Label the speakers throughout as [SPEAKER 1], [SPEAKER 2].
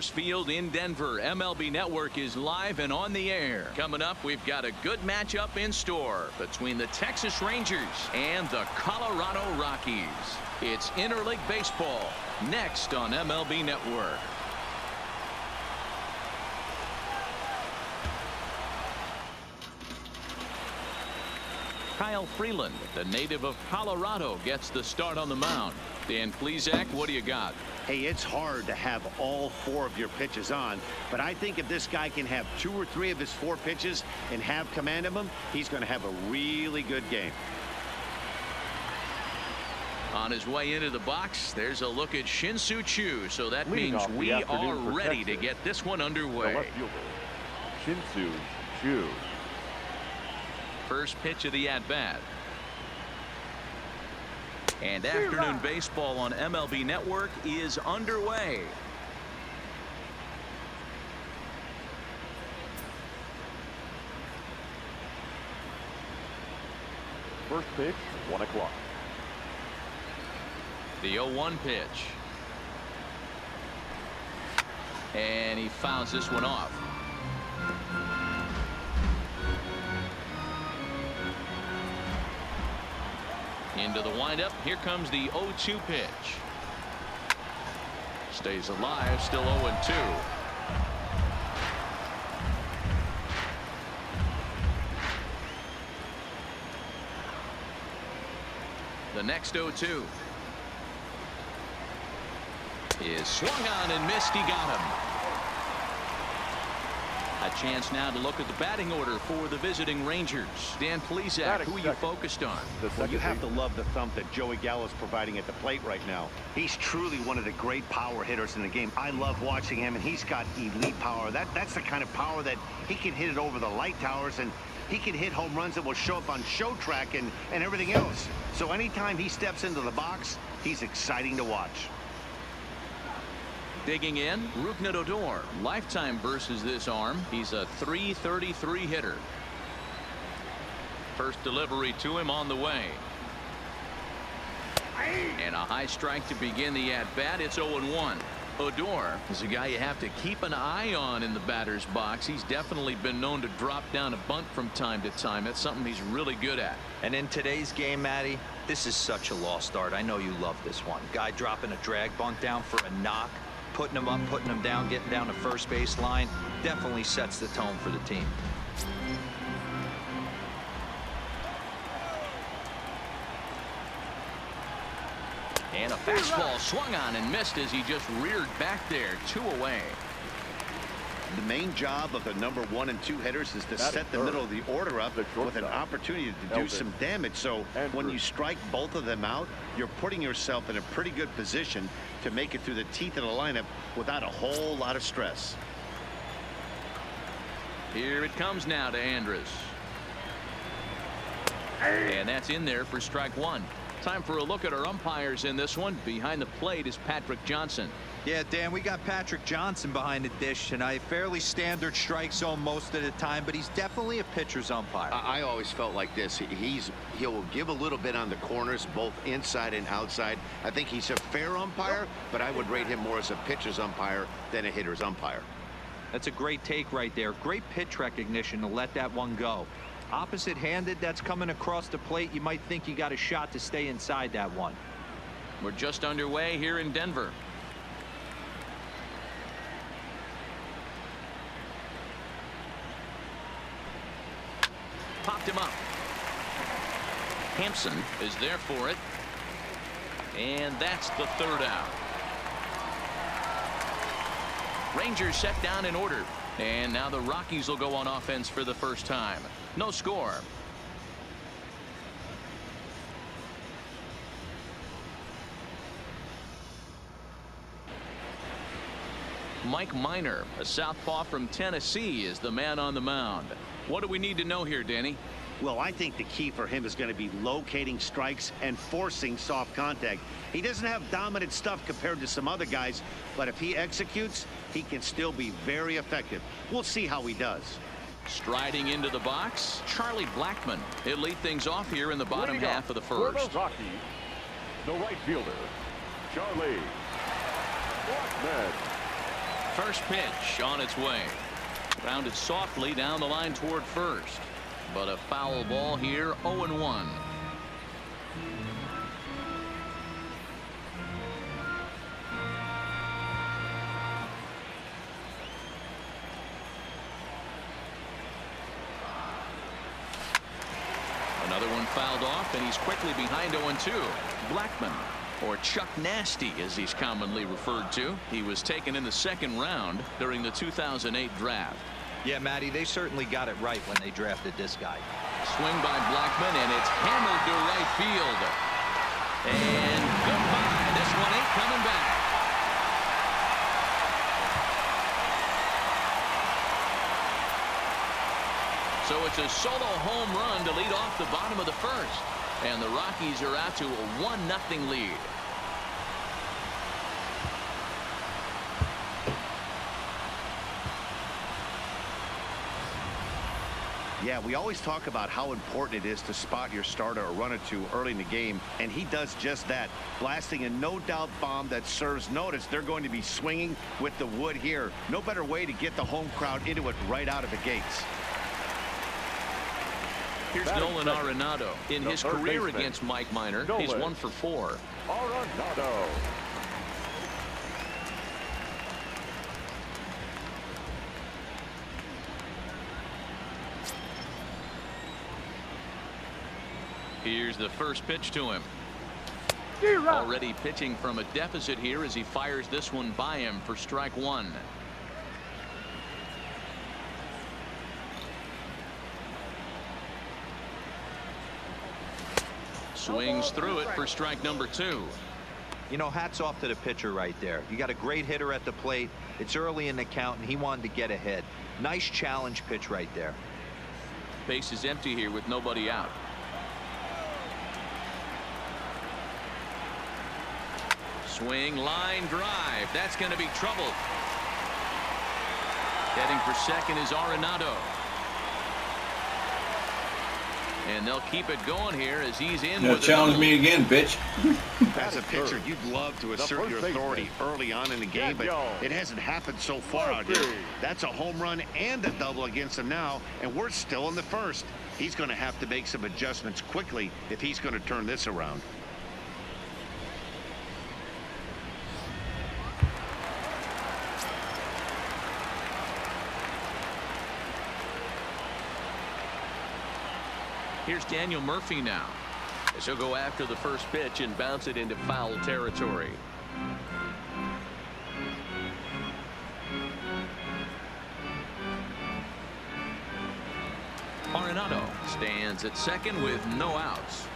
[SPEAKER 1] Coors Field in Denver. MLB Network is live and on the air. Coming up, we've got a good matchup in store between the Texas Rangers and the Colorado Rockies. It's interleague baseball next on MLB Network. Kyle Freeland, the native of Colorado, gets the start on the mound. Dan Plesac, what do you got?
[SPEAKER 2] Hey, it's hard to have all 4 of your pitches on, but I think if this guy can have 2 or 3 of his 4 pitches and have command of them, he's going to have a really good game.
[SPEAKER 1] On his way into the box, there's a look at Shin-Soo Choo, so that means we are ready to get this one underway.
[SPEAKER 3] Left fielder, Shin-Soo Choo.
[SPEAKER 1] First pitch of the at-bat. And afternoon baseball on MLB Network is underway.
[SPEAKER 3] First pitch, 1 o'clock.
[SPEAKER 1] The 0-1 pitch. And he fouls this one off. Into the windup. Here comes the 0-2 pitch. Stays alive. Still 0-2. The next 0-2 is swung on and missed. He got him. A chance now to look at the batting order for the visiting Rangers. Dan Plesac, who are you focused on?
[SPEAKER 2] Well, you have to love the thump that Joey Gallo's providing at the plate right now. He's truly one of the great power hitters in the game. I love watching him, and he's got elite power. That's the kind of power that he can hit it over the light towers, and he can hit home runs that will show up on show track and everything else. So anytime he steps into the box, he's exciting to watch.
[SPEAKER 1] Digging in, Rougned Odor. Lifetime versus this arm. He's a .333 hitter. First delivery to him on the way. And a high strike to begin the at-bat. It's 0-1. Odor is a guy you have to keep an eye on in the batter's box. He's definitely been known to drop down a bunt from time to time. That's something he's really good at.
[SPEAKER 4] And in today's game, Matty, this is such a lost art. I know you love this one. Guy dropping a drag bunt down for a knock. Putting him up, putting him down, getting down to first base line definitely sets the tone for the team.
[SPEAKER 1] And a fastball swung on and missed as he just reared back there. 2 away.
[SPEAKER 2] The main job of the number 1 and 2 hitters is to set the middle of the order up with an opportunity to do some damage. So when you strike both of them out, you're putting yourself in a pretty good position to make it through the teeth of the lineup without a whole lot of stress.
[SPEAKER 1] Here it comes now to Andrus. And that's in there for strike 1. Time for a look at our umpires in this one. Behind the plate is Patrick Johnson.
[SPEAKER 4] Yeah, Dan, we got Patrick Johnson behind the dish, and a fairly standard strike zone most of the time, but he's definitely a pitcher's umpire.
[SPEAKER 2] I always felt like this. He'll give a little bit on the corners, both inside and outside. I think he's a fair umpire, but I would rate him more as a pitcher's umpire than a hitter's umpire.
[SPEAKER 4] That's a great take right there. Great pitch recognition to let that one go. Opposite-handed, that's coming across the plate. You might think you got a shot to stay inside that one.
[SPEAKER 1] We're just underway here in Denver. Popped him up. Hampson is there for it. And that's the 3rd out. Rangers set down in order. And now the Rockies will go on offense for the first time. No score. Mike Minor, a southpaw from Tennessee, is the man on the mound. What do we need to know here, Danny?
[SPEAKER 2] Well, I think the key for him is going to be locating strikes and forcing soft contact. He doesn't have dominant stuff compared to some other guys, but if he executes, he can still be very effective. We'll see how he does.
[SPEAKER 1] Striding into the box, Charlie Blackmon. He'll lead things off here in the bottom half of the first.
[SPEAKER 3] For the Rockies, the right fielder, Charlie Blackmon.
[SPEAKER 1] First pitch on its way. Grounded softly down the line toward first. But a foul ball here, 0-1. Another one fouled off, and he's quickly behind 0-2. Blackman, or Chuck Nasty as he's commonly referred to. He was taken in the second round during the 2008 draft.
[SPEAKER 4] Yeah, Matty, they certainly got it right when they drafted this guy.
[SPEAKER 1] Swing by Blackman, and it's hammered to right field. And goodbye. This one ain't coming back. So it's a solo home run to lead off the bottom of the first. And the Rockies are out to a 1-0 lead.
[SPEAKER 2] Yeah, we always talk about how important it is to spot your starter or run it to early in the game, and he does just that, blasting a no-doubt bomb that serves notice. They're going to be swinging with the wood here. No better way to get the home crowd into it right out of the gates.
[SPEAKER 1] Here's Nolan Arenado. In his career against Mike Minor, he's 1 for 4.
[SPEAKER 3] Arenado.
[SPEAKER 1] Here's the first pitch to him. Already pitching from a deficit here as he fires this one by him for strike 1. Swings through it for strike number 2.
[SPEAKER 4] You know, hats off to the pitcher right there. You got a great hitter at the plate. It's early in the count, and he wanted to get ahead. Nice challenge pitch right there.
[SPEAKER 1] Base is empty here with nobody out. Swing, line drive. That's going to be trouble. Heading for second is Arenado. And they'll keep it going here as he's in.
[SPEAKER 5] Now challenge me again, bitch.
[SPEAKER 2] As a pitcher, you'd love to assert your authority early on in the game, but it hasn't happened so far out here. That's a home run and a double against him now, and we're still in the first. He's going to have to make some adjustments quickly if he's going to turn this around.
[SPEAKER 1] Here's Daniel Murphy now. As he'll go after the first pitch and bounce it into foul territory. Arenado stands at second with no outs.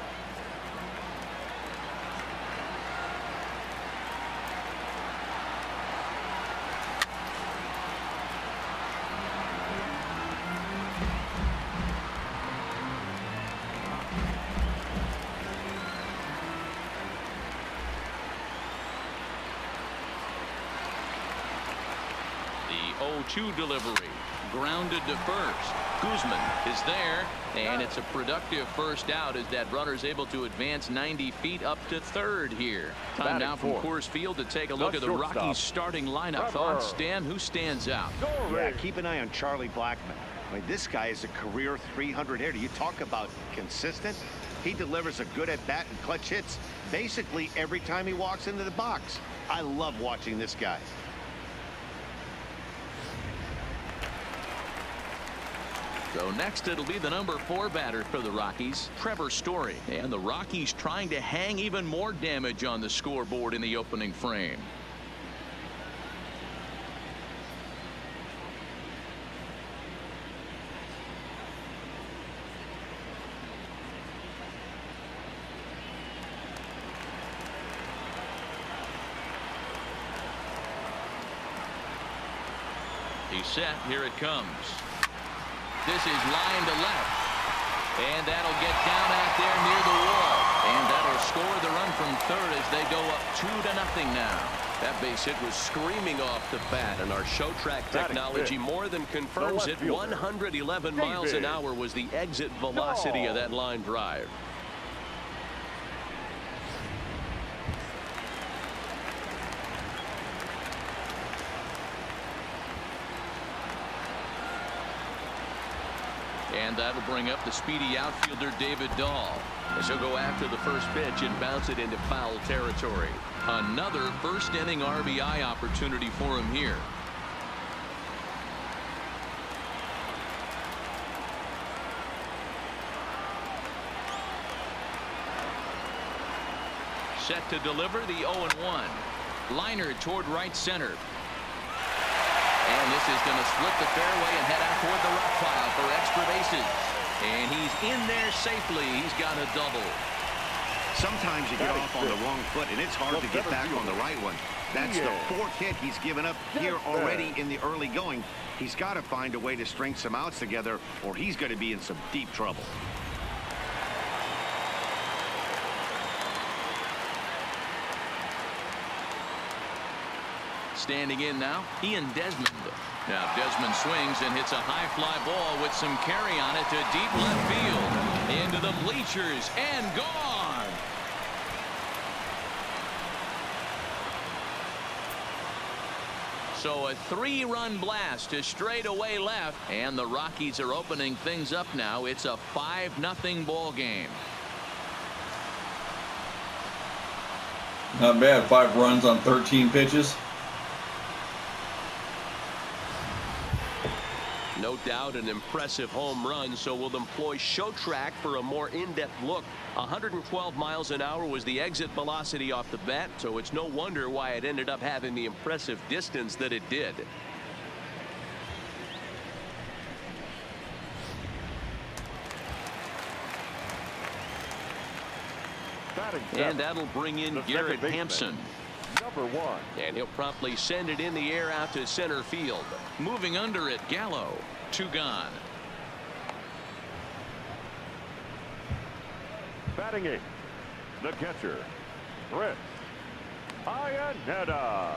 [SPEAKER 1] The 0-2 delivery. Grounded to first. Guzman is there, and it's a productive first out as that runner's able to advance 90 feet up to third here. Time now from Coors Field to take a look at the Rockies starting lineup. Thoughts, Stan? Who stands out?
[SPEAKER 2] Yeah, keep an eye on Charlie Blackman. I mean, this guy is a career 300 hitter. You talk about consistent. He delivers a good at-bat and clutch hits basically every time he walks into the box. I love watching this guy.
[SPEAKER 1] So next it'll be the number 4 batter for the Rockies, Trevor Story. And the Rockies trying to hang even more damage on the scoreboard in the opening frame. He's set. Here it comes. This is line to left. And that'll get down out there near the wall. And that'll score the run from third as they go up 2-0 now.
[SPEAKER 6] That base hit was screaming off the bat, and our show track technology more than confirms it. 111 miles an hour was the exit velocity of that line drive.
[SPEAKER 1] And that'll bring up the speedy outfielder David Dahl. As he'll go after the first pitch and bounce it into foul territory. Another first inning RBI opportunity for him here. Set to deliver the 0-1. Liner toward right center. And this is going to split the fairway and head out toward the rock pile for extra bases. And he's in there safely. He's got a double.
[SPEAKER 2] Sometimes you get off on the wrong foot, and it's hard to get back on the right one. That's the fourth hit he's given up here already in the early going. He's got to find a way to string some outs together, or he's going to be in some deep trouble.
[SPEAKER 1] Standing in now, Ian Desmond. Now Desmond swings and hits a high fly ball with some carry on it to deep left field. Into the bleachers and gone. So a 3-run blast to straightaway left, and the Rockies are opening things up now. It's a 5-0 ball game.
[SPEAKER 5] Not bad. 5 runs on 13 pitches.
[SPEAKER 6] No doubt an impressive home run, so we'll employ show track for a more in-depth look. 112 miles an hour was the exit velocity off the bat, so it's no wonder why it ended up having the impressive distance that it did.
[SPEAKER 1] And that'll bring in Garrett Hampson.
[SPEAKER 3] Number 1.
[SPEAKER 1] And he'll promptly send it in the air out to center field. Moving under it, Gallo. 2 gone.
[SPEAKER 3] Batting 8th, the catcher, Chris Iannetta.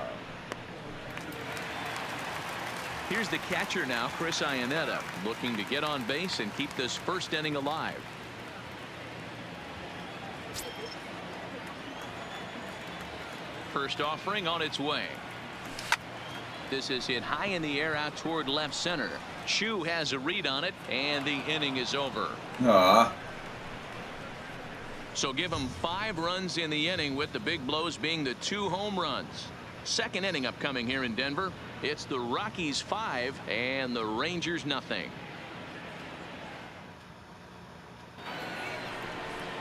[SPEAKER 1] Here's the catcher now, Chris Iannetta, looking to get on base and keep this first inning alive. First offering on its way. This is hit high in the air out toward left center. Chu has a read on it, and the inning is over. So give him 5 runs in the inning, with the big blows being the 2 home runs. Second inning upcoming here in Denver. It's the Rockies 5 and the Rangers nothing.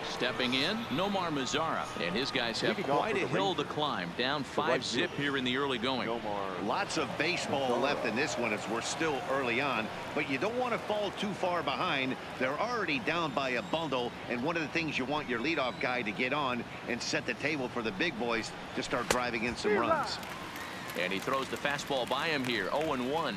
[SPEAKER 1] Stepping in, Nomar Mazara, and his guys have quite a hill to climb. Down 5-zip here in the early going.
[SPEAKER 2] Lots of baseball left in this one as we're still early on, but you don't want to fall too far behind. They're already down by a bundle, and one of the things you want your leadoff guy to get on and set the table for the big boys to start driving in some runs.
[SPEAKER 1] And he throws the fastball by him here. 0-1.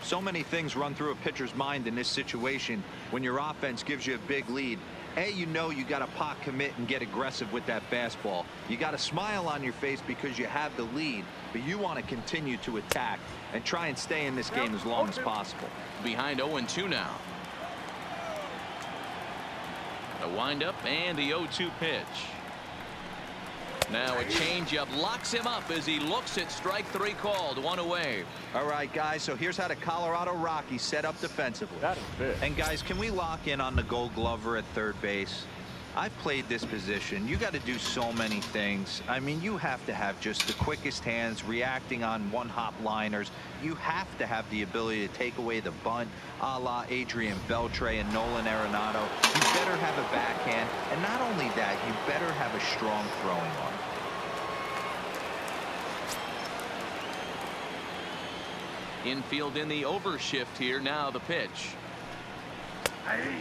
[SPEAKER 4] So many things run through a pitcher's mind in this situation when your offense gives you a big lead. You know you got to pot commit and get aggressive with that fastball. You got a smile on your face because you have the lead, but you want to continue to attack and try and stay in this game as long as possible.
[SPEAKER 1] Behind 0-2 now. The windup and the 0-2 pitch. Now a changeup locks him up as he looks at strike 3 called. 1 away.
[SPEAKER 4] All right, guys, so here's how the Colorado Rockies set up defensively. And guys, can we lock in on the Gold Glover at third base? I've played this position. You got to do so many things. I mean, you have to have just the quickest hands, reacting on one-hop liners. You have to have the ability to take away the bunt, a la Adrian Beltre and Nolan Arenado. You better have a backhand, and not only that, you better have a strong throwing arm.
[SPEAKER 1] Infield in the overshift here. Now the pitch.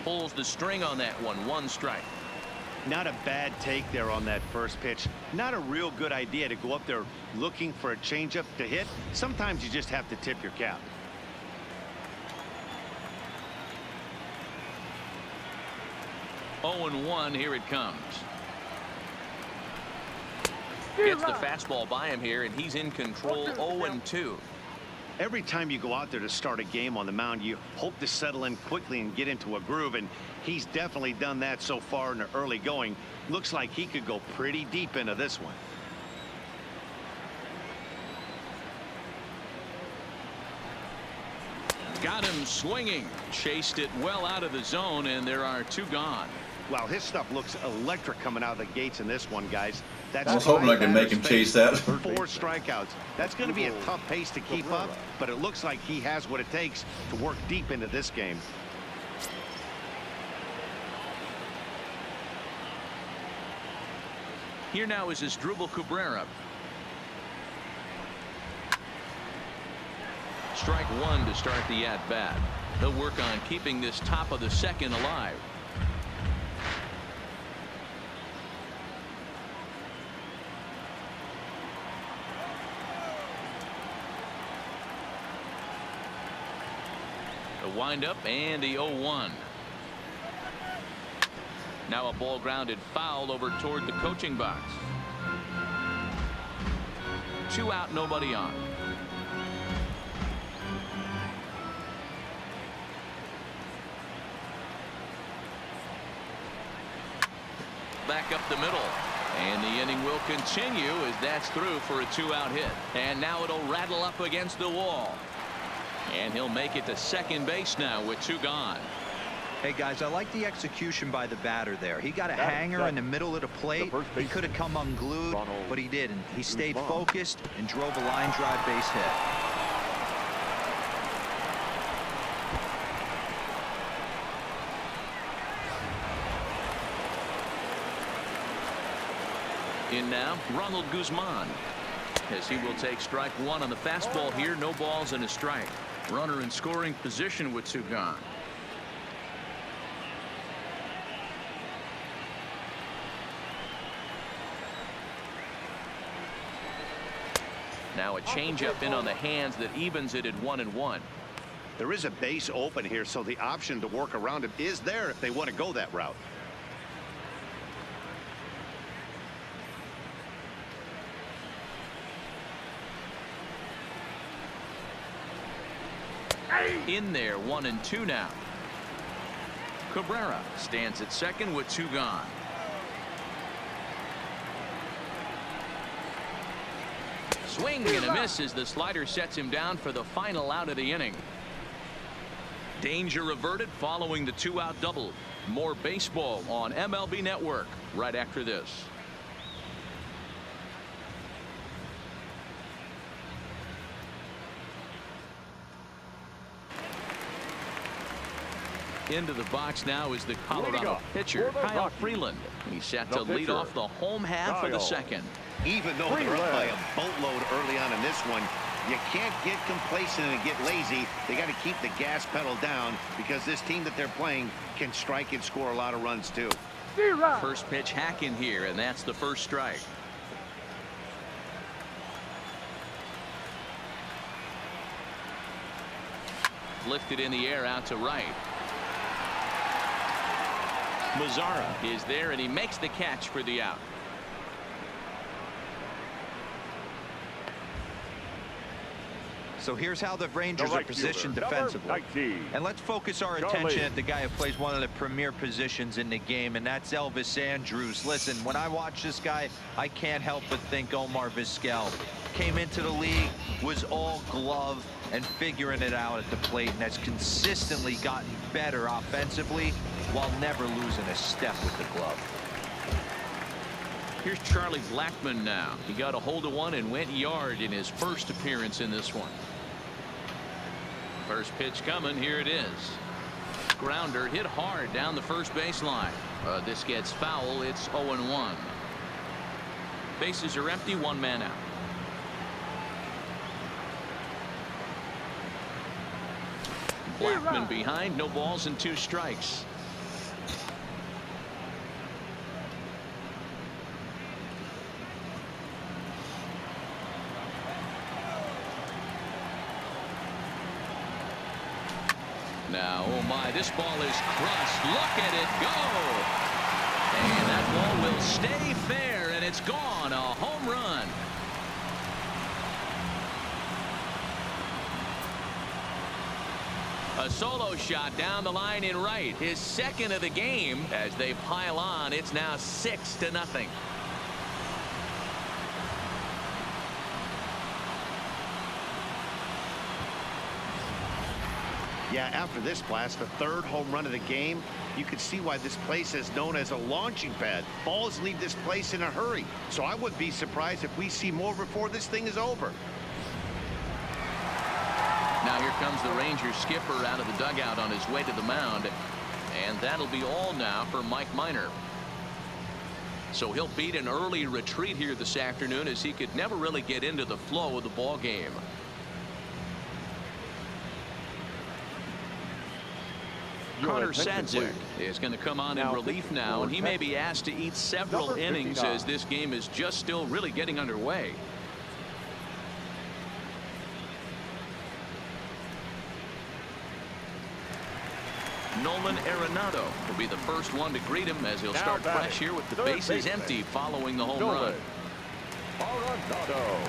[SPEAKER 1] Pulls the string on that one. 1 strike.
[SPEAKER 2] Not a bad take there on that first pitch. Not a real good idea to go up there looking for a changeup to hit. Sometimes you just have to tip your cap.
[SPEAKER 1] Oh, 0-1. Here it comes. Gets the fastball by him here, and he's in control. 0-2.
[SPEAKER 2] Every time you go out there to start a game on the mound, you hope to settle in quickly and get into a groove, and he's definitely done that so far in the early going. Looks like he could go pretty deep into this one.
[SPEAKER 1] Got him swinging. Chased it well out of the zone, and there are 2 gone.
[SPEAKER 2] Well, his stuff looks electric coming out of the gates in this one, guys. That's
[SPEAKER 5] I was hoping I could make him chase that.
[SPEAKER 2] 4 strikeouts. That's going to be a tough pace to keep up, but it looks like he has what it takes to work deep into this game.
[SPEAKER 1] Here now is Asdrubal Cabrera. Strike 1 to start the at-bat. They'll work on keeping this top of the second alive. The windup and the 0-1. Now a ball grounded foul over toward the coaching box. 2 out, nobody on. Back up the middle. And the inning will continue as that's through for a 2-out hit. And now it'll rattle up against the wall. And he'll make it to second base now with 2 gone.
[SPEAKER 4] Hey guys, I like the execution by the batter there. He got a hanger in the middle of the plate. He could have come unglued, but he didn't. He stayed focused and drove a line drive base hit.
[SPEAKER 1] In now, Ronald Guzman, as he will take strike 1 on the fastball here. No balls and a strike. Runner in scoring position with 2 gone. Now a changeup in on the hands that evens it at 1-1.
[SPEAKER 2] There is a base open here, so the option to work around him is there if they want to go that route.
[SPEAKER 1] In there, 1-2 now. Cabrera stands at second with 2 gone. Swing and a miss as the slider sets him down for the final out of the inning. Danger averted following the 2-out double. More baseball on MLB Network right after this. Into the box now is the Colorado pitcher, Kyle Freeland. He's set to lead off the home half of the second.
[SPEAKER 2] Even though they're up by a boatload early on in this one, you can't get complacent and get lazy. They got to keep the gas pedal down because this team that they're playing can strike and score a lot of runs too.
[SPEAKER 1] First pitch hacking here, and that's the first strike. Lifted in the air out to right. Mazzara is there, and he makes the catch for the out.
[SPEAKER 4] So here's how the Rangers are positioned defensively. And let's focus our attention at the guy who plays one of the premier positions in the game, and that's Elvis Andrus. Listen, when I watch this guy, I can't help but think Omar Vizquel. Came into the league, was all glove and figuring it out at the plate, and has consistently gotten better offensively while never losing a step with the glove.
[SPEAKER 1] Here's Charlie Blackmon now. He got a hold of one and went yard in his first appearance in this one. First pitch coming. Here it is. Grounder hit hard down the first baseline. This gets foul. It's 0-1. Bases are empty. 1 man out. Blackmon behind. No balls and 2 strikes. Now, oh my, this ball is crushed. Look at it go. And that ball will stay fair, and it's gone. A home run. A solo shot down the line in right. His second of the game. As they pile on, it's now 6-0.
[SPEAKER 2] Yeah, after this blast, the third home run of the game, you can see why this place is known as a launching pad. Balls leave this place in a hurry, so I wouldn't be surprised if we see more before this thing is over.
[SPEAKER 1] Now here comes the Rangers skipper out of the dugout on his way to the mound, and that'll be all now for Mike Minor. So he'll beat an early retreat here this afternoon, as he could never really get into the flow of the ball game. Connor Sadzik is going to come on in relief now, and he may be asked to eat several innings as this game is just still really getting underway. Nolan Arenado will be the first one to greet him, as he'll start fresh here with the bases empty following the home run.
[SPEAKER 3] Arenado.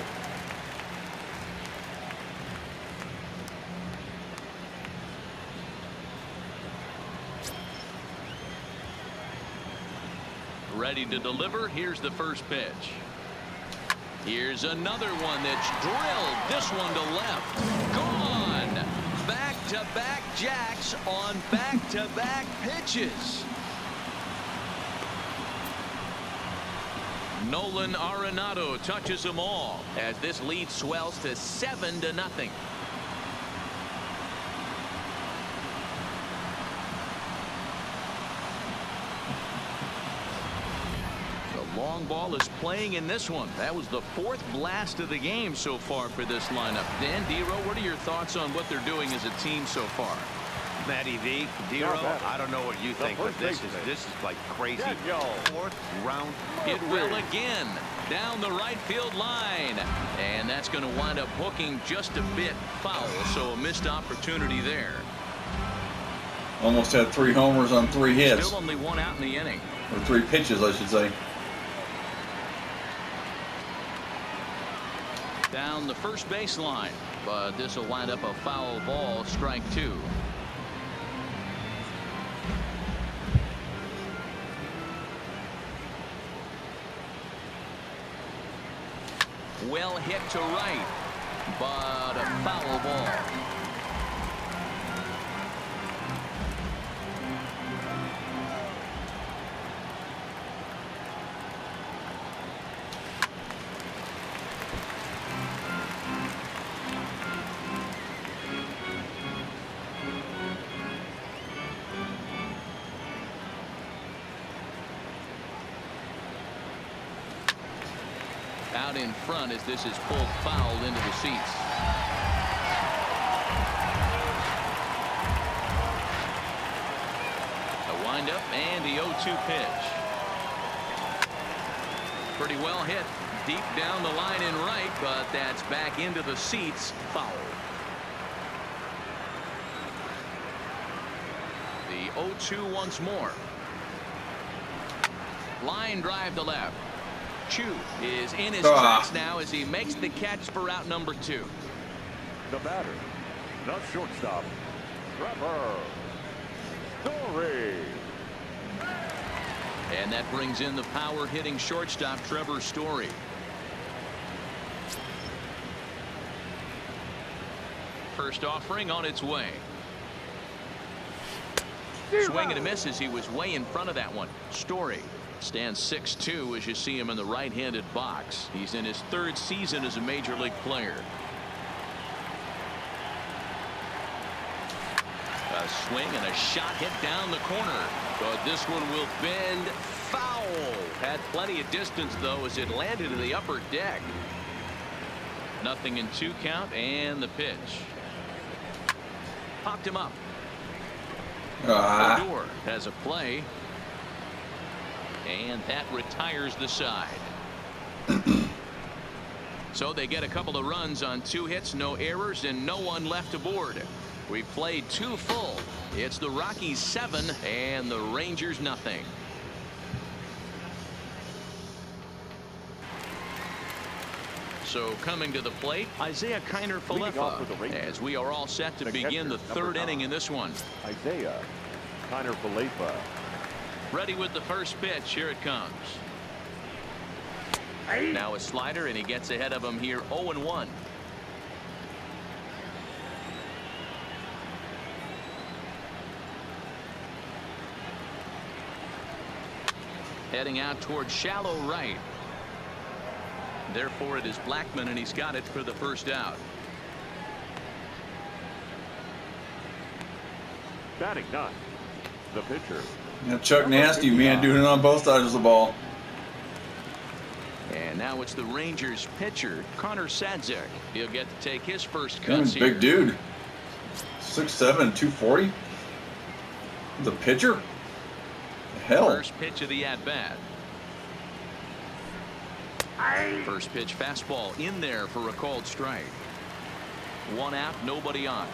[SPEAKER 1] Ready to deliver. Here's the first pitch. Here's another one that's drilled. This one to left. Gone. Back-to-back jacks on back-to-back pitches. Nolan Arenado touches them all as this lead swells to 7-0. Long ball is playing in this one. That was the fourth blast of the game so far for this lineup. Dan Dero, what are your thoughts on what they're doing as a team so far?
[SPEAKER 2] Matty V, Dero, I don't know what you think, but this is like crazy. Fourth round.
[SPEAKER 1] It will again down the right field line, and that's going to wind up hooking just a bit foul, so a missed opportunity there.
[SPEAKER 5] Almost had 3 homers on 3 hits.
[SPEAKER 1] Still only 1 out in the inning.
[SPEAKER 5] Or 3 pitches, I should say.
[SPEAKER 1] Down the first baseline, but this will wind up a foul ball, strike 2. Well hit to right, but a foul ball. Out in front as this is pulled foul into the seats. A windup and the 0-2 pitch. Pretty well hit deep down the line in right, but that's back into the seats. Foul. The 0-2 once more. Line drive to left. Chu is in his tracks now as he makes the catch for out number 2.
[SPEAKER 3] The batter, the shortstop, Trevor Story.
[SPEAKER 1] And that brings in the power hitting shortstop Trevor Story. First offering on its way. Swing and a miss as he was way in front of that one. Story stands 6'2" as you see him in the right-handed box. He's in his 3rd season as a major league player. A swing and a shot hit down the corner, but this one will bend foul. Had plenty of distance though as it landed in the upper deck. 0-2 count, and the pitch. Popped him up. Odor has a play. And that retires the side. So they get a couple of runs on 2 hits, no errors, and no one left aboard. We played 2 full. It's the Rockies 7 and the Rangers nothing. So coming to the plate, Isaiah Kiner-Falefa, as we are all set to begin the 3rd inning in this one.
[SPEAKER 3] Isaiah Kiner-Falefa.
[SPEAKER 1] Ready with the first pitch. Here it comes. Now a slider, and he gets ahead of him here. 0-1. Heading out towards shallow right. Therefore, it is Blackman, and he's got it for the first out.
[SPEAKER 3] Batting ninth, the pitcher.
[SPEAKER 5] Yeah, Chuck Nasty, man, doing it on both sides of the ball.
[SPEAKER 1] And now it's the Rangers pitcher, Connor Sadzik. He'll get to take his first
[SPEAKER 5] Damn,
[SPEAKER 1] cuts here.
[SPEAKER 5] big dude. 6'7", 240. The pitcher? Hell.
[SPEAKER 1] First pitch of the at-bat. First pitch fastball in there for a called strike. 1 out, nobody on.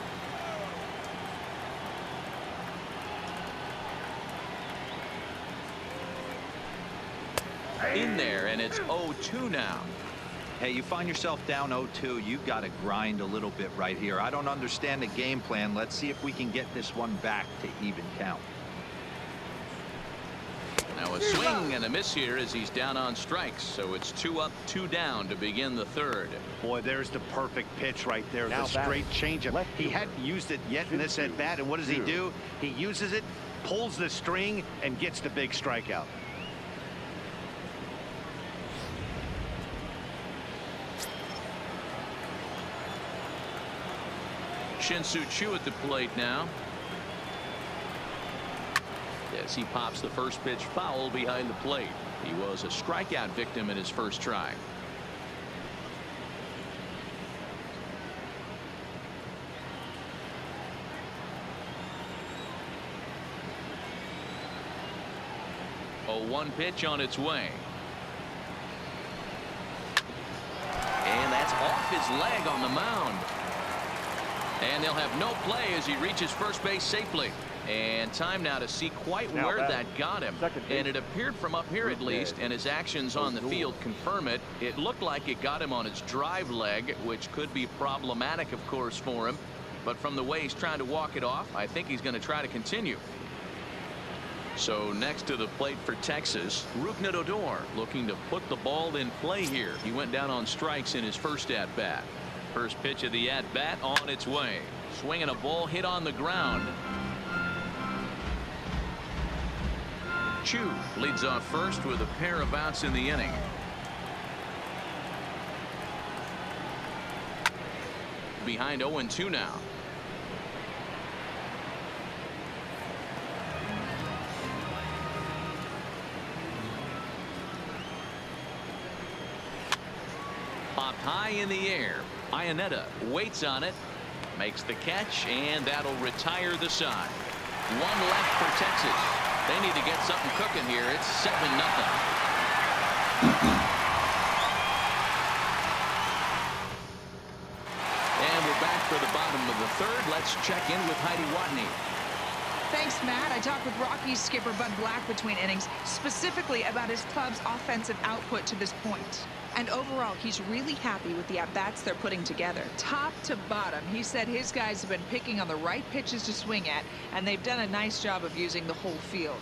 [SPEAKER 1] In there, and it's 0-2 now.
[SPEAKER 4] Hey, you find yourself down 0-2, you've got to grind a little bit right here. I don't understand the game plan. Let's see if we can get this one back to even count.
[SPEAKER 1] Now a swing and a miss here as he's down on strikes. So it's 2 up, 2 down to begin the third.
[SPEAKER 2] Boy, there's the perfect pitch right there.
[SPEAKER 3] Now
[SPEAKER 2] the straight changeup. He hadn't used it yet in this at bat, and what does he do? He uses it, pulls the string, and gets the big strikeout.
[SPEAKER 1] Shin-Soo Choo at the plate now. Yes, he pops the first pitch foul behind the plate. He was a strikeout victim in his first try. A 1 pitch on its way. And that's off his leg on the mound. And they'll have no play as he reaches first base safely. And time now to see quite where that got him. And it appeared from up here at least, and his actions on the field confirm it. It looked like it got him on his drive leg, which could be problematic, of course, for him. But from the way he's trying to walk it off, I think he's going to try to continue. So next to the plate for Texas, Rougned Odor looking to put the ball in play here. He went down on strikes in his first at-bat. First pitch of the at-bat on its way. Swinging a ball hit on the ground. Choo leads off first with a pair of outs in the inning. Behind 0-2 now. Popped high in the air. Iannetta waits on it, makes the catch, and that'll retire the side. 1 left for Texas. They need to get something cooking here. It's 7-0. And we're back for the bottom of the third. Let's check in with Heidi Watney.
[SPEAKER 7] Thanks, Matt. I talked with Rockies skipper Bud Black between innings, specifically about his club's offensive output to this point. And overall, he's really happy with the at-bats they're putting together. Top to bottom, he said his guys have been picking on the right pitches to swing at, and they've done a nice job of using the whole field.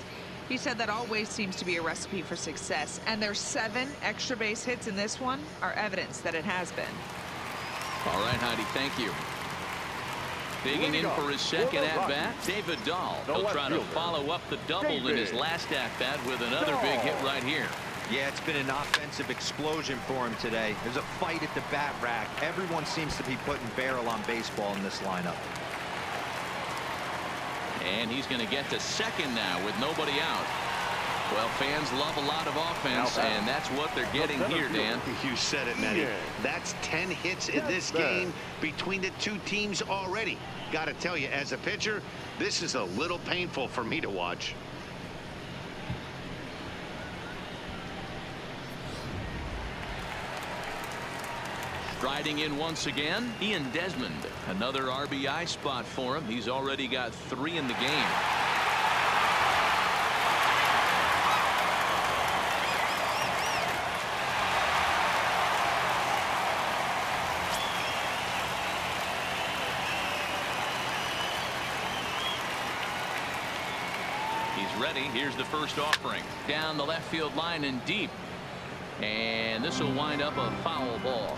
[SPEAKER 7] He said that always seems to be a recipe for success, and their 7 extra base hits in this one are evidence that it has been.
[SPEAKER 1] All right, Heidi, thank you. Digging in for his second at-bat, David Dahl. He'll try to follow up the double in his last at-bat with another big hit right here.
[SPEAKER 4] Yeah, it's been an offensive explosion for him today. There's a fight at the bat rack. Everyone seems to be putting barrel on baseball in this lineup.
[SPEAKER 1] And he's going to get to second now with nobody out. Well, fans love a lot of offense, and that's what they're getting here, Dan.
[SPEAKER 2] You said it, Matty. That's 10 hits in this game between the two teams already. Got to tell you, as a pitcher, this is a little painful for me to watch.
[SPEAKER 1] Striding in once again, Ian Desmond. Another RBI spot for him. He's already got 3 in the game. He's ready. Here's the first offering. Down the left field line and deep. And this will wind up a foul ball.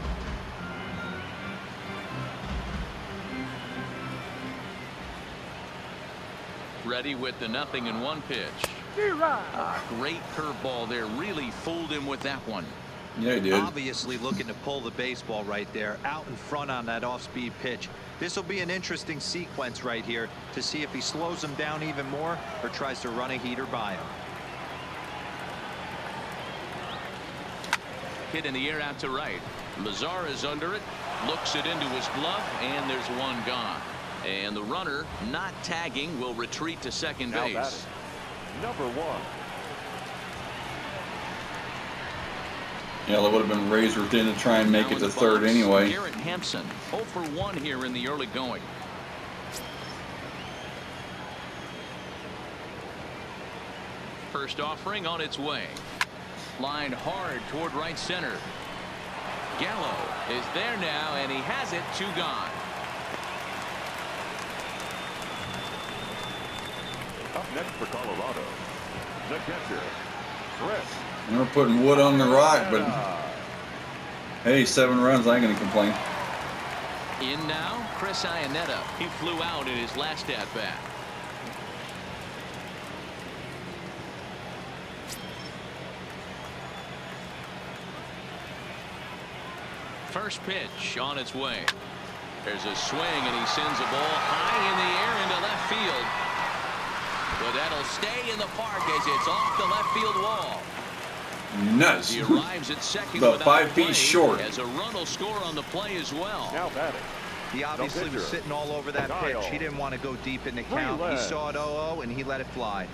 [SPEAKER 1] Ready with the 0-1 pitch. Great curveball there. Really fooled him with that one.
[SPEAKER 5] Yeah, he did.
[SPEAKER 4] Obviously looking to pull the baseball right there out in front on that off-speed pitch. This will be an interesting sequence right here to see if he slows him down even more or tries to run a heater by him.
[SPEAKER 1] Hit in the air out to right. Mazar is under it, looks it into his glove, and there's one gone. And the runner, not tagging, will retreat to second
[SPEAKER 3] Now
[SPEAKER 1] base.
[SPEAKER 3] batting, number 1.
[SPEAKER 5] Yeah, that would have been razor thin to try and make
[SPEAKER 1] Now
[SPEAKER 5] it
[SPEAKER 1] in
[SPEAKER 5] to
[SPEAKER 1] the
[SPEAKER 5] third
[SPEAKER 1] box,
[SPEAKER 5] anyway.
[SPEAKER 1] Garrett Hampson, 0 for 1 here in the early going. First offering on its way. Lined hard toward right center. Gallo is there now, and he has it. 2 gone.
[SPEAKER 3] Up next for Colorado, the catcher, Chris.
[SPEAKER 5] And we're putting wood on the rock, but hey, 7 runs, I ain't gonna complain.
[SPEAKER 1] In now, Chris Iannetta. He flew out in his last at-bat. First pitch on its way. There's a swing, and he sends a ball high in the air into left field. But that'll stay in the park as it's off the left field wall.
[SPEAKER 5] Nuts.
[SPEAKER 1] He arrives at second
[SPEAKER 5] About
[SPEAKER 1] without
[SPEAKER 5] 5
[SPEAKER 1] a
[SPEAKER 5] feet
[SPEAKER 1] play,
[SPEAKER 5] short.
[SPEAKER 1] as a run will score on the play as well.
[SPEAKER 3] Now batting,
[SPEAKER 4] He obviously was
[SPEAKER 3] pitcher,
[SPEAKER 4] sitting all over that
[SPEAKER 3] Kyle.
[SPEAKER 4] pitch. He didn't want to go deep in the count. He
[SPEAKER 3] Freeland.
[SPEAKER 4] saw it 0-0 and he let it fly.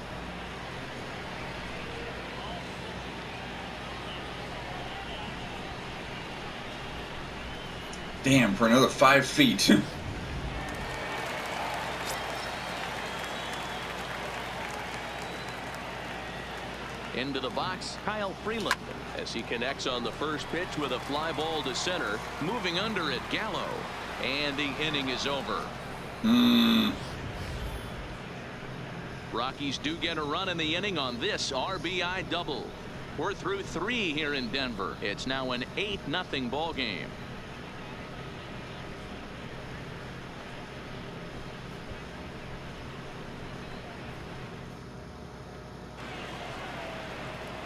[SPEAKER 5] Damn, for another 5 feet.
[SPEAKER 1] Into the box, Kyle Freeland, as he connects on the first pitch with a fly ball to center. Moving under it, Gallo. And the inning is over. Rockies do get a run in the inning on this RBI double. We're through 3 here in Denver. It's now an 8-0 ball game.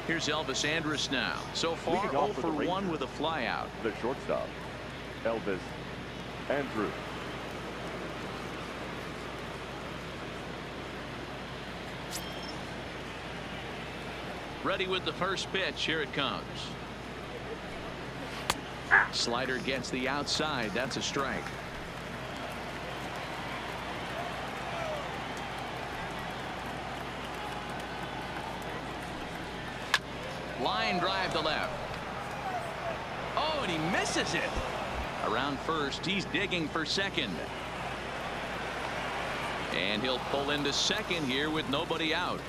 [SPEAKER 1] Here's Elvis Andrus now. So far,
[SPEAKER 3] Leading
[SPEAKER 1] 0
[SPEAKER 3] off for
[SPEAKER 1] for
[SPEAKER 3] the
[SPEAKER 1] 1
[SPEAKER 3] Rangers.
[SPEAKER 1] with a flyout.
[SPEAKER 3] the shortstop, Elvis Andrus.
[SPEAKER 1] Ready with the first pitch. Here it comes. Slider gets the outside. That's a strike. Line drive to left. Oh, and he misses it. Around first, he's digging for second. And he'll pull into second here with nobody out.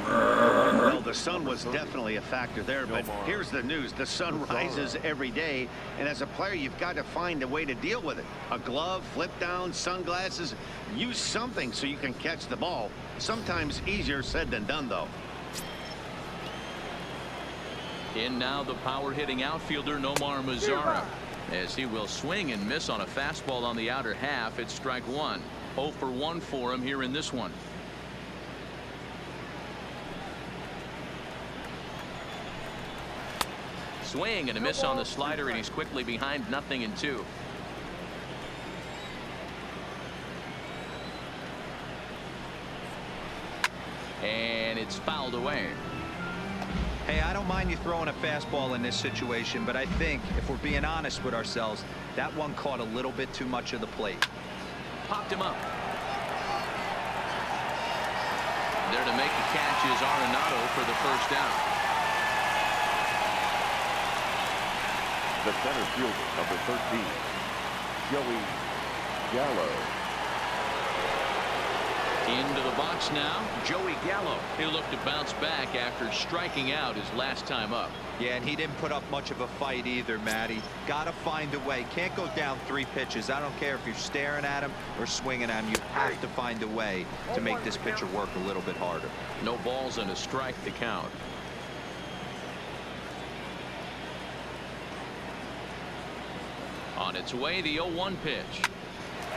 [SPEAKER 2] Well, the sun was definitely a factor there, but here's the news. The sun rises every day, and as a player, you've got to find a way to deal with it. A glove, flip down, sunglasses. Use something so you can catch the ball. Sometimes easier said than done, though.
[SPEAKER 1] In now the power-hitting outfielder Nomar Mazara, as he will swing and miss on a fastball on the outer half. It's strike 1. 0 for 1 for him here in this one. Swing and a miss on the slider, and he's quickly behind 0-2. And it's fouled away.
[SPEAKER 4] Hey, I don't mind you throwing a fastball in this situation, but I think if we're being honest with ourselves, that one caught a little bit too much of the plate.
[SPEAKER 1] Popped him up. There to make the catch is Arenado for the first out.
[SPEAKER 3] The center fielder, number 13, Joey Gallo.
[SPEAKER 1] Into the box now, Joey Gallo. He'll look to bounce back after striking out his last time up.
[SPEAKER 4] Yeah, and he didn't put up much of a fight either, Matty. Gotta find a way. Can't go down 3 pitches. I don't care if you're staring at him or swinging at him. You have to find a way to make this pitcher work a little bit harder.
[SPEAKER 1] No balls and a strike to count. On its way, the 0-1 pitch.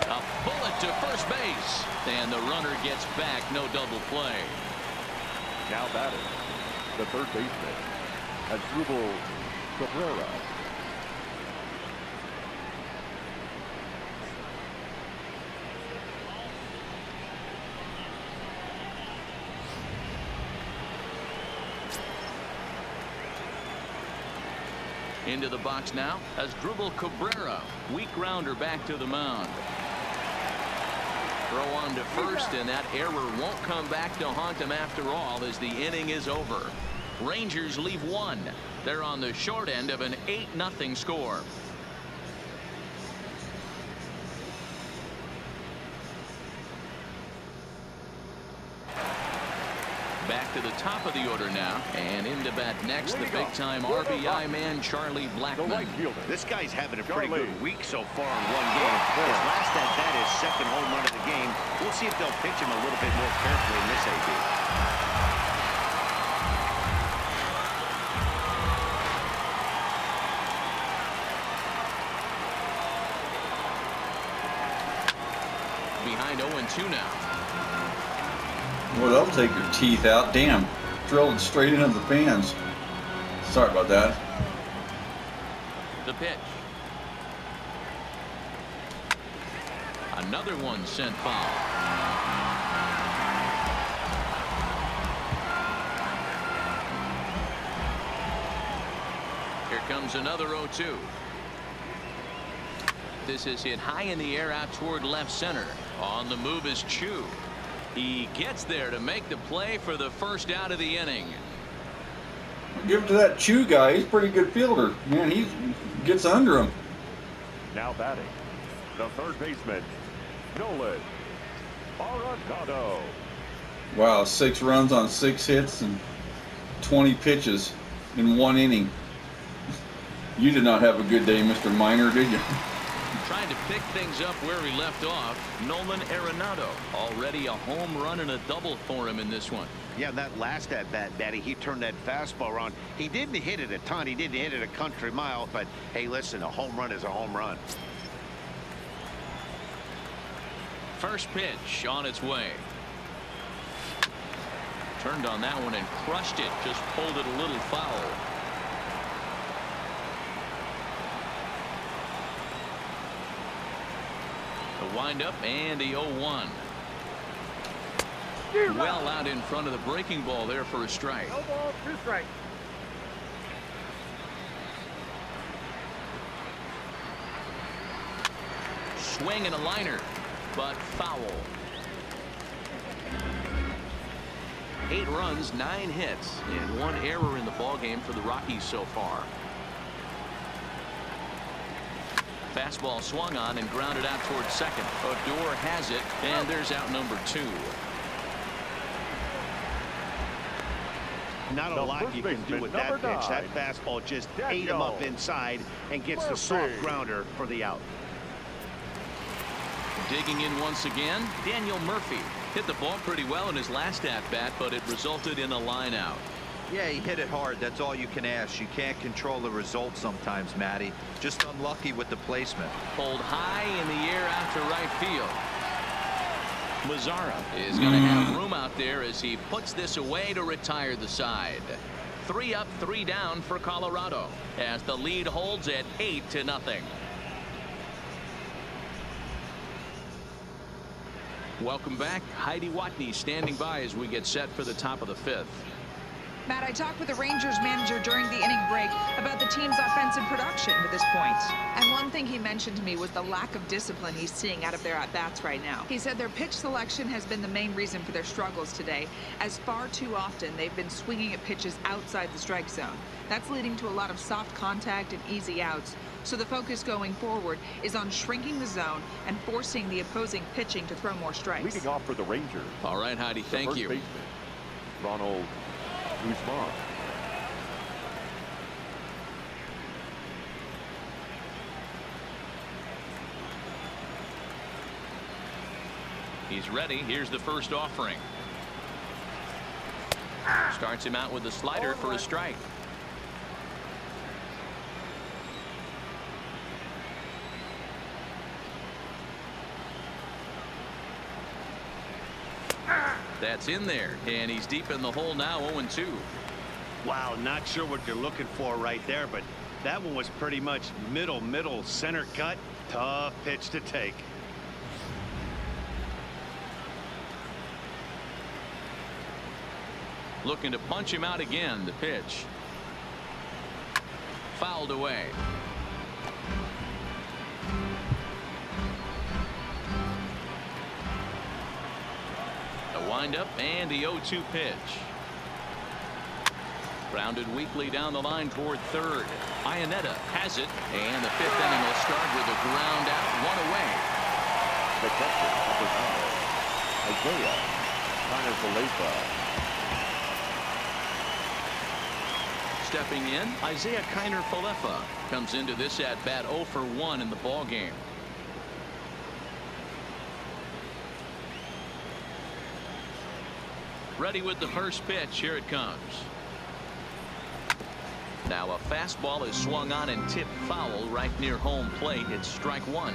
[SPEAKER 1] A bullet to first base, and the runner gets back. No double play.
[SPEAKER 3] Now batting, the third baseman, Asdrubal Cabrera.
[SPEAKER 1] Into the box now, Asdrubal Cabrera. Weak grounder back to the mound. Throw on to first, and that error won't come back to haunt him after all as the inning is over. Rangers leave one. They're on the short end of an 8-0 score. Back to the top of the order now, and into bat next, the big-time RBI man, Charlie
[SPEAKER 3] The
[SPEAKER 1] Blackmon.
[SPEAKER 3] right fielder.
[SPEAKER 2] This guy's having a pretty
[SPEAKER 3] Charlie.
[SPEAKER 2] good week so far in one game. His last at bat is second home run of the game. We'll see if they'll pitch him a little bit more carefully in this AB.
[SPEAKER 1] Behind 0-2 now.
[SPEAKER 5] Well, they'll take your teeth out. Damn, drilled it straight into the fans. Sorry about that.
[SPEAKER 1] The pitch. Another one sent foul. Here comes another 0-2. This is hit high in the air out toward left center. On the move is Chu. He gets there to make the play for the first out of the inning.
[SPEAKER 5] Give it to that Chu guy. He's a pretty good fielder. Man, he gets under him.
[SPEAKER 3] Now batting, the third baseman, Nolan Arenado.
[SPEAKER 5] Wow, 6 runs on 6 hits and 20 pitches in 1 inning. You did not have a good day, Mr. Minor, did you?
[SPEAKER 1] Trying to pick things up where he left off. Nolan Arenado. Already a home run and a double for him in this one.
[SPEAKER 2] Yeah, that last at bat, Daddy, he turned that fastball around. He didn't hit it a ton. He didn't hit it a country mile. But, hey, listen, a home run is a home run.
[SPEAKER 1] First pitch on its way. Turned on that one and crushed it. Just pulled it a little foul. The windup and the 0-1. Well out in front of the breaking ball there for a strike.
[SPEAKER 8] No ball, 2 strikes.
[SPEAKER 1] Swing and a liner, but foul. 8 runs, 9 hits, and 1 error in the ballgame for the Rockies so far. Fastball swung on and grounded out towards second. Odor has it, and there's out number 2.
[SPEAKER 2] Not a
[SPEAKER 3] The
[SPEAKER 2] lot
[SPEAKER 3] first
[SPEAKER 2] you can do
[SPEAKER 3] baseman,
[SPEAKER 2] with that
[SPEAKER 3] number
[SPEAKER 2] pitch. That
[SPEAKER 3] 9.
[SPEAKER 2] fastball just ate
[SPEAKER 3] Daniel
[SPEAKER 2] him up inside and gets the soft
[SPEAKER 3] Murphy.
[SPEAKER 2] grounder for the out.
[SPEAKER 1] Digging in once again, Daniel Murphy. Hit the ball pretty well in his last at-bat, but it resulted in a line out.
[SPEAKER 4] Yeah, he hit it hard. That's all you can ask. You can't control the result sometimes, Matty. Just unlucky with the placement.
[SPEAKER 1] Pulled high in the air out to right field. Mazzara is going to have room out there as he puts this away to retire the side. 3 up, 3 down for Colorado as the lead holds at 8-0. Welcome back. Heidi Watney standing by as we get set for the top of the 5th.
[SPEAKER 7] Matt, I talked with the Rangers manager during the inning break about the team's offensive production to this point. And one thing he mentioned to me was the lack of discipline he's seeing out of their at-bats right now. He said their pitch selection has been the main reason for their struggles today, as far too often they've been swinging at pitches outside the strike zone. That's leading to a lot of soft contact and easy outs. So the focus going forward is on shrinking the zone and forcing the opposing pitching to throw more strikes.
[SPEAKER 3] Leading off for the Rangers.
[SPEAKER 1] All right, Heidi,
[SPEAKER 3] the
[SPEAKER 1] thank
[SPEAKER 3] first
[SPEAKER 1] you.
[SPEAKER 3] baseman, Ronald Guzman.
[SPEAKER 1] He's ready. Here's the first offering. Starts him out with a slider for a strike. That's in there, and he's deep in the hole now, 0-2.
[SPEAKER 2] Wow, not sure what you're looking for right there, but that one was pretty much middle center cut. Tough pitch to take.
[SPEAKER 1] Looking to punch him out again. The pitch fouled away. A windup and the 0-2 pitch. Grounded weakly down the line toward third. Iannetta has it, and the fifth inning will start with a ground out, one away.
[SPEAKER 3] The catcher, number 9, Isaiah Kiner-Falefa.
[SPEAKER 1] Stepping in, Isaiah Kiner-Falefa comes into this at bat 0 for 1 in the ball game. Ready with the first pitch. Here it comes. Now a fastball is swung on and tipped foul right near home plate. It's strike one.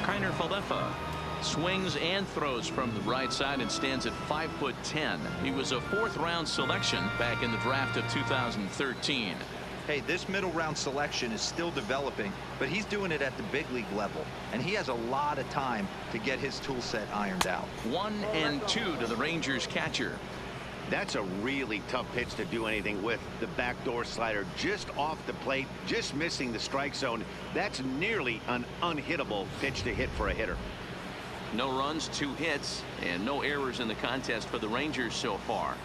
[SPEAKER 1] Kiner-Falefa swings and throws from the right side and stands at 5'10". He was a 4th-round selection back in the draft of 2013.
[SPEAKER 4] Hey, this middle round selection is still developing, but he's doing it at the big league level, and he has a lot of time to get his tool set ironed out.
[SPEAKER 1] 1-2 to the Rangers catcher.
[SPEAKER 2] That's a really tough pitch to do anything with. The backdoor slider just off the plate, just missing the strike zone. That's nearly an unhittable pitch to hit for a hitter.
[SPEAKER 1] No runs, 2 hits, and no errors in the contest for the Rangers so far.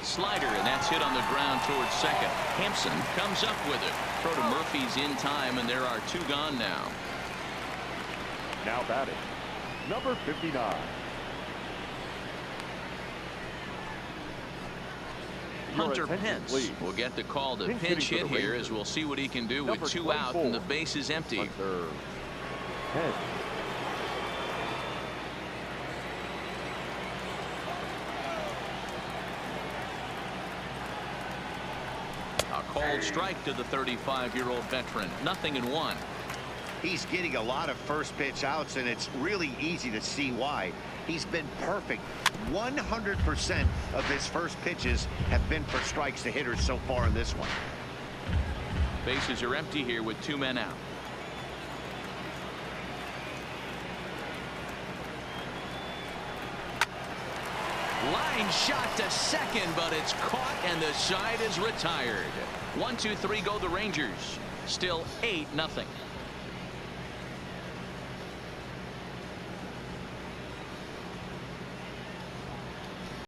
[SPEAKER 1] Slider, and that's hit on the ground towards second. Hampson comes up with it. Throw to Murphy's in time, and there are 2 gone now.
[SPEAKER 3] Now batting, number 59.
[SPEAKER 1] Hunter Pence will get the call to pinch hit here, as we'll see what he can do with 2 out and the base is empty.
[SPEAKER 3] Hunter Pence.
[SPEAKER 1] A called strike to the 35-year-old veteran. 0-1.
[SPEAKER 2] He's getting a lot of first pitch outs, and it's really easy to see why. He's been perfect. 100% of his first pitches have been for strikes to hitters so far in this one.
[SPEAKER 1] Bases are empty here with 2 men out. Line shot to second, but it's caught and the side is retired. 1-2-3 go the Rangers. Still 8-0.